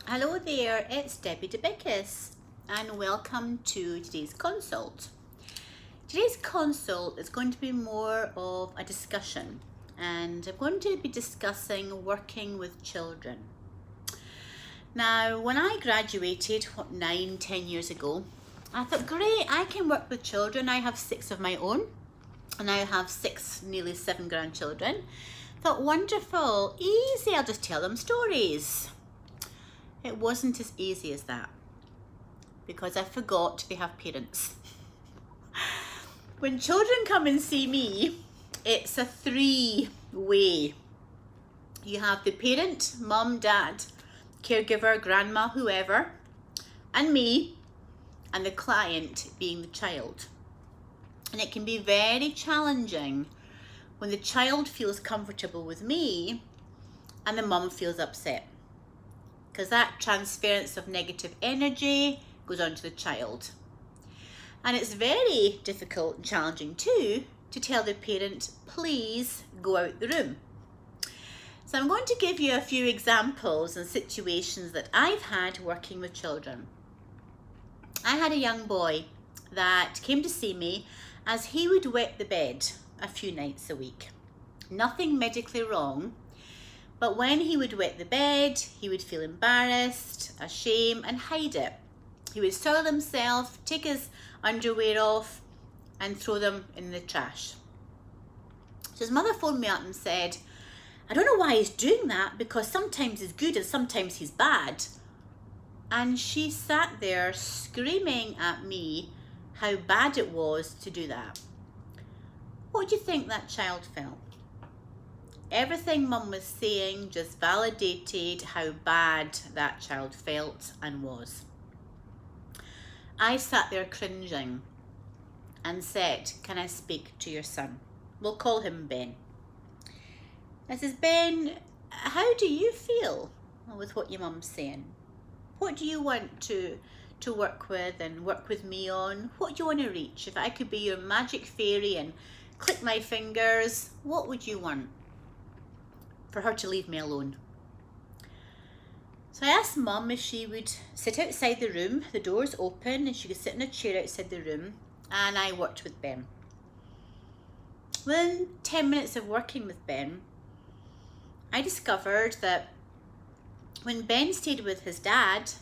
Hello there, it's Debbie Debickus and welcome to today's consult. Today's consult is going to be more of a discussion, and I'm going to be discussing working with children. Now, when I graduated, 9-10 years ago, I thought, great, I can work with children. I have 6 of my own and I have 6, nearly 7 grandchildren. Thought, wonderful, easy, I'll just tell them stories. It wasn't as easy as that, because I forgot they have parents. When children come and see me, it's a 3-way. You have the parent, mum, dad, caregiver, grandma, whoever, and me, and the client being the child. And it can be very challenging when the child feels comfortable with me and the mum feels upset, because that transference of negative energy goes on to the child. And it's very difficult and challenging too to tell the parent, please go out the room. So I'm going to give you a few examples and situations that I've had working with children. I had a young boy that came to see me as he would wet the bed a few nights a week. Nothing medically wrong, but when he would wet the bed, he would feel embarrassed, ashamed, and hide it. He would soil himself, take his underwear off, and throw them in the trash. So his mother phoned me up and said, I don't know why he's doing that, because sometimes he's good and sometimes he's bad. And she sat there screaming at me how bad it was to do that. What do you think that child felt? Everything mum was saying just validated how bad that child felt and was. I sat there cringing and said, can I speak to your son? We'll call him Ben. I says, Ben, how do you feel with what your mum's saying? What do you want to work with and work with me on? What do you want to reach? If I could be your magic fairy and click my fingers, what would you want? For her to leave me alone. So I asked mum if she would sit outside the room, the door's open, and she could sit in a chair outside the room, and I worked with Ben. Within 10 minutes of working with Ben, I discovered that when Ben stayed with his dad,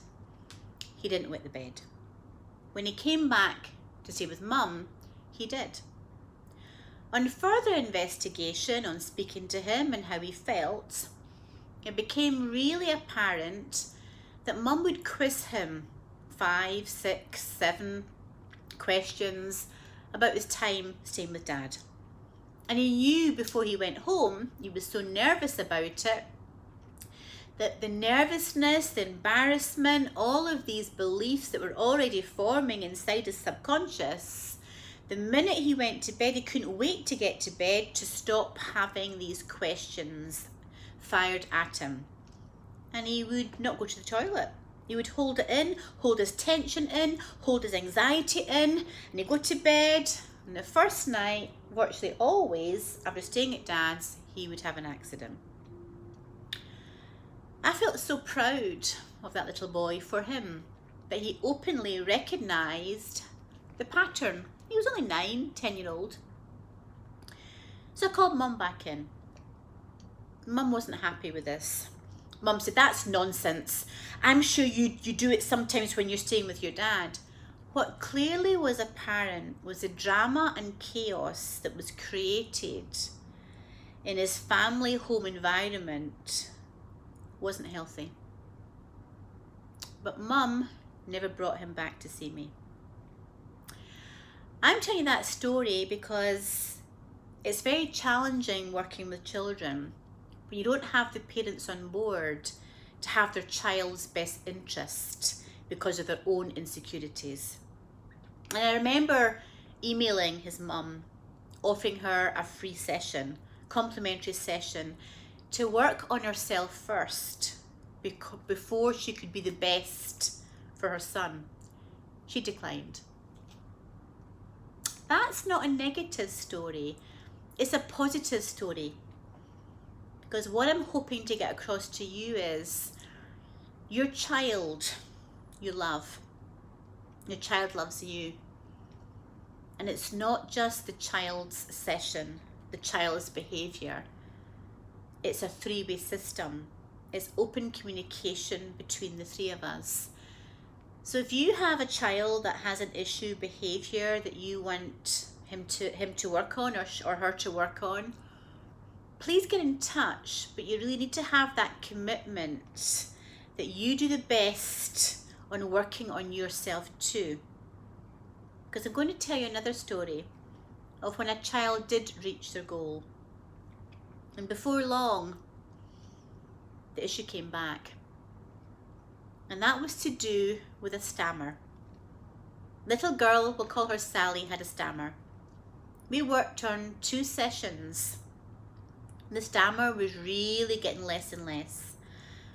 he didn't wet the bed. When he came back to stay with mum, he did. On further investigation, on speaking to him and how he felt, it became really apparent that mum would quiz him 5, 6, 7 questions about his time staying with dad. And he knew before he went home, he was so nervous about it, that the nervousness, the embarrassment, all of these beliefs that were already forming inside his subconscious, the minute he went to bed, he couldn't wait to get to bed to stop having these questions fired at him. And he would not go to the toilet. He would hold it in, hold his tension in, hold his anxiety in, and he'd go to bed. And the first night, virtually always, after staying at dad's, he would have an accident. I felt so proud of that little boy for him, that he openly recognised the pattern. He was only 9, 10-year-old. So I called mum back in. Mum wasn't happy with this. Mum said, that's nonsense. I'm sure you do it sometimes when you're staying with your dad. What clearly was apparent was the drama and chaos that was created in his family home environment wasn't healthy. But mum never brought him back to see me. I'm telling you that story because it's very challenging working with children when you don't have the parents on board to have their child's best interest because of their own insecurities. And I remember emailing his mum, offering her a free session, complimentary session, to work on herself first before she could be the best for her son. She declined. That's not a negative story. It's a positive story. Because what I'm hoping to get across to you is Your child you love. Your child loves you. And it's not just the child's session, the child's behaviour. It's a three-way system. It's open communication between the three of us. So if you have a child that has an issue behaviour that you want him to work on or her to work on, please get in touch. But you really need to have that commitment that you do the best on working on yourself too. Because I'm going to tell you another story of when a child did reach their goal. And before long, the issue came back. And that was to do with a stammer. Little girl, we'll call her Sally, had a stammer. We worked on 2 sessions. The stammer was really getting less and less.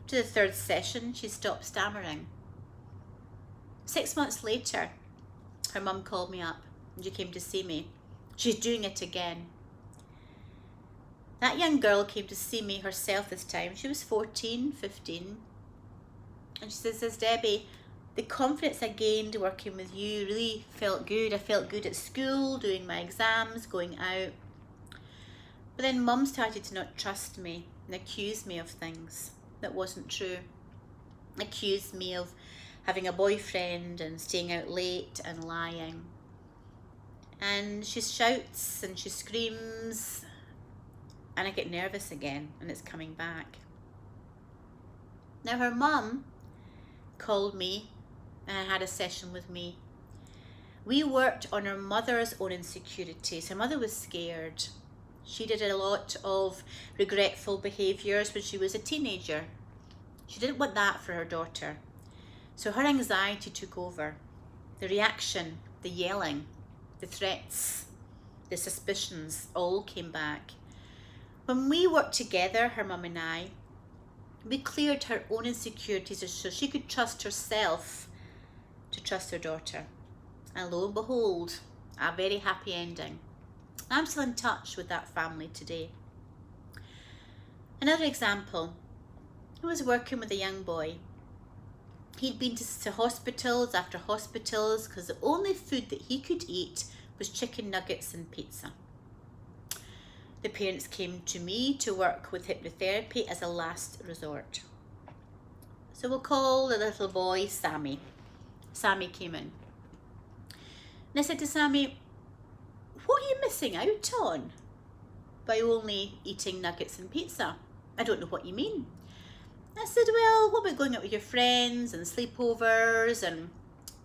To the 3rd session, she stopped stammering. 6 months later, her mum called me up and she came to see me. She's doing it again. That young girl came to see me herself this time. She was 14, 15. And she says, Debbie, the confidence I gained working with you really felt good. I felt good at school, doing my exams, going out. But then Mum started to not trust me and accuse me of things that wasn't true. Accused me of having a boyfriend and staying out late and lying. And she shouts and she screams and I get nervous again and it's coming back. Now her mum called me and had a session with me. We worked on her mother's own insecurities. Her mother was scared. She did a lot of regretful behaviours when she was a teenager. She didn't want that for her daughter. So her anxiety took over. The reaction, the yelling, the threats, the suspicions all came back. When we worked together, her mum and I, we cleared her own insecurities so she could trust herself to trust her daughter. And lo and behold, a very happy ending. I'm still in touch with that family today. Another example, I was working with a young boy. He'd been to hospitals after hospitals because the only food that he could eat was chicken nuggets and pizza. The parents came to me to work with hypnotherapy as a last resort. So we'll call the little boy Sammy. Sammy came in. And I said to Sammy, what are you missing out on by only eating nuggets and pizza? I don't know what you mean. I said, well, what about going out with your friends and sleepovers? And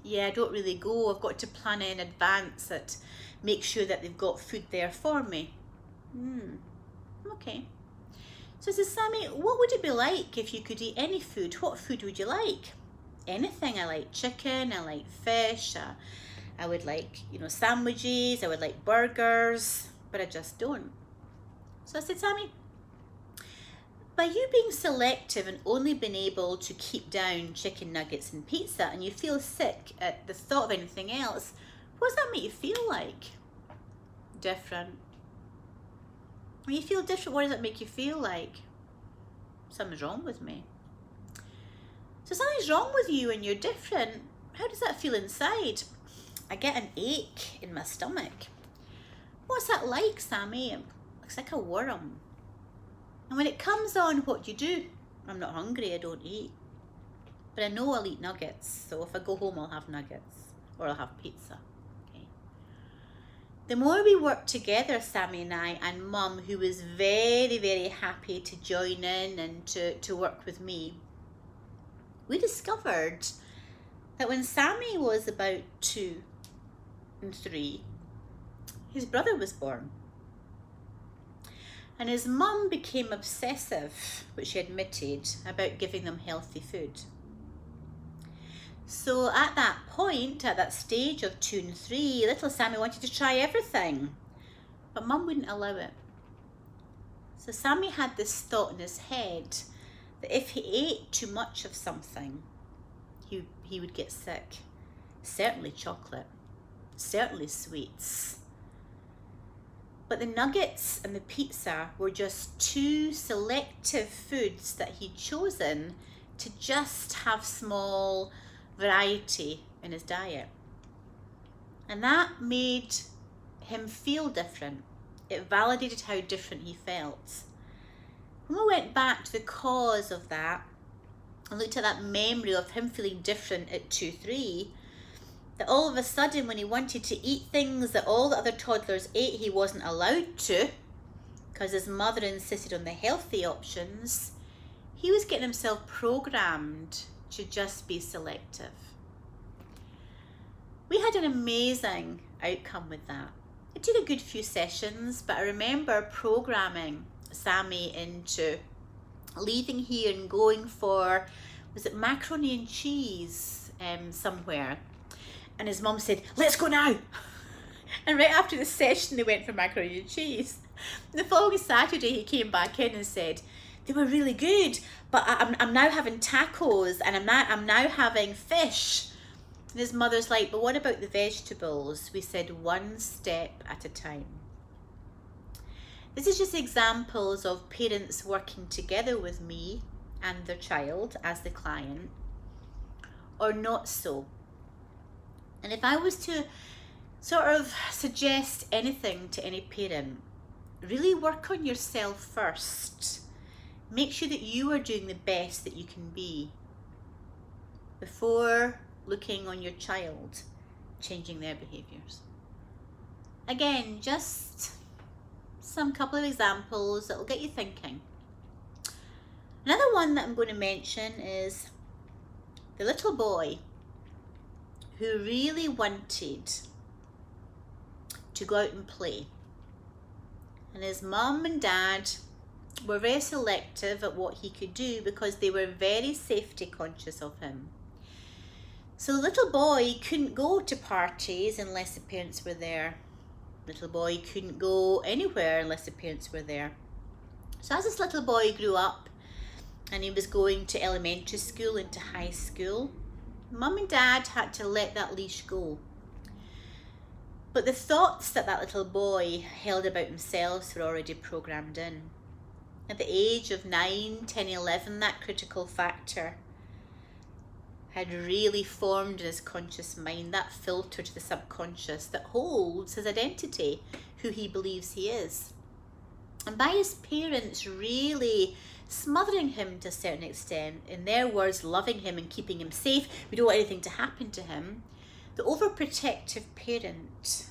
yeah, I don't really go. I've got to plan in advance that make sure that they've got food there for me. Okay. So I said, Sammy, what would it be like if you could eat any food? What food would you like? Anything. I like chicken, I like fish, I would like, sandwiches, I would like burgers, but I just don't. So I said, Sammy, by you being selective and only being able to keep down chicken nuggets and pizza and you feel sick at the thought of anything else, what does that make you feel like? Different. When you feel different, what does it make you feel like? Something's wrong with me. So something's wrong with you and you're different. How does that feel inside? I get an ache in my stomach. What's that like, Sammy? It looks like a worm. And when it comes on, what do you do? I'm not hungry, I don't eat. But I know I'll eat nuggets, so if I go home I'll have nuggets or I'll have pizza. Okay. The more we worked together, Sammy and I, and Mum, who was very, very happy to join in and to work with me, we discovered that when Sammy was about 2 and 3, his brother was born. And his mum became obsessive, which she admitted, about giving them healthy food. So at that point, at that stage of 2 and 3, little Sammy wanted to try everything, but Mum wouldn't allow it. So Sammy had this thought in his head that if he ate too much of something, he would get sick. Certainly chocolate, certainly sweets. But the nuggets and the pizza were just 2 selective foods that he'd chosen to just have small variety in his diet. And that made him feel different. It validated how different he felt. When we went back to the cause of that and looked at that memory of him feeling different at 2, 3, that all of a sudden when he wanted to eat things that all the other toddlers ate, he wasn't allowed to because his mother insisted on the healthy options, he was getting himself programmed to just be selective. We had an amazing outcome with that. It took a good few sessions, but I remember programming Sammy into leaving here and going for, was it macaroni and cheese somewhere? And his mum said, let's go now. And right after the session, they went for macaroni and cheese. And the following Saturday, he came back in and said, they were really good, but I'm now having tacos and I'm now having fish. And his mother's like, but what about the vegetables? We said one step at a time. This is just examples of parents working together with me and their child as the client, or not so. And if I was to sort of suggest anything to any parent, really work on yourself first. Make sure that you are doing the best that you can be before looking on your child changing their behaviours. Again, just some couple of examples that will get you thinking. Another one that I'm going to mention is the little boy who really wanted to go out and play. And his mum and dad were very selective at what he could do because they were very safety conscious of him. So the little boy couldn't go to parties unless the parents were there. Little boy couldn't go anywhere unless the parents were there. So as this little boy grew up and he was going to elementary school into high school, mum and dad had to let that leash go. But the thoughts that that little boy held about themselves were already programmed in. At the age of 9, 10, 11, that critical factor had really formed in his conscious mind, that filter to the subconscious that holds his identity, who he believes he is. And by his parents really smothering him to a certain extent, in their words, loving him and keeping him safe, we don't want anything to happen to him, the overprotective parent,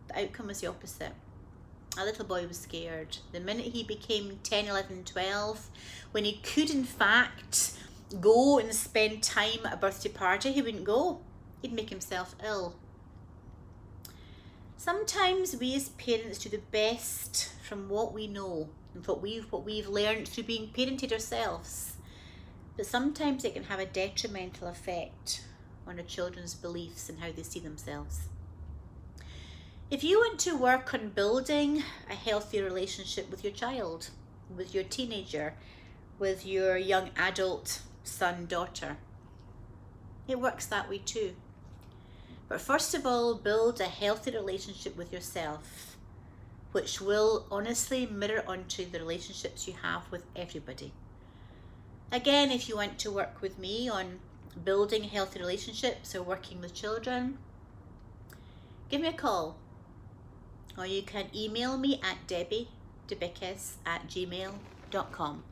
the outcome was the opposite. A little boy was scared. The minute he became 10, 11, 12, when he could in fact go and spend time at a birthday party, he wouldn't go. He'd make himself ill. Sometimes we as parents do the best from what we know and what we've learned through being parented ourselves. But sometimes it can have a detrimental effect on our children's beliefs and how they see themselves. If you want to work on building a healthy relationship with your child, with your teenager, with your young adult son, daughter, it works that way too. But first of all, build a healthy relationship with yourself, which will honestly mirror onto the relationships you have with everybody. Again, if you want to work with me on building healthy relationships or working with children, give me a call. Or you can email me at debbie.debickus@gmail.com.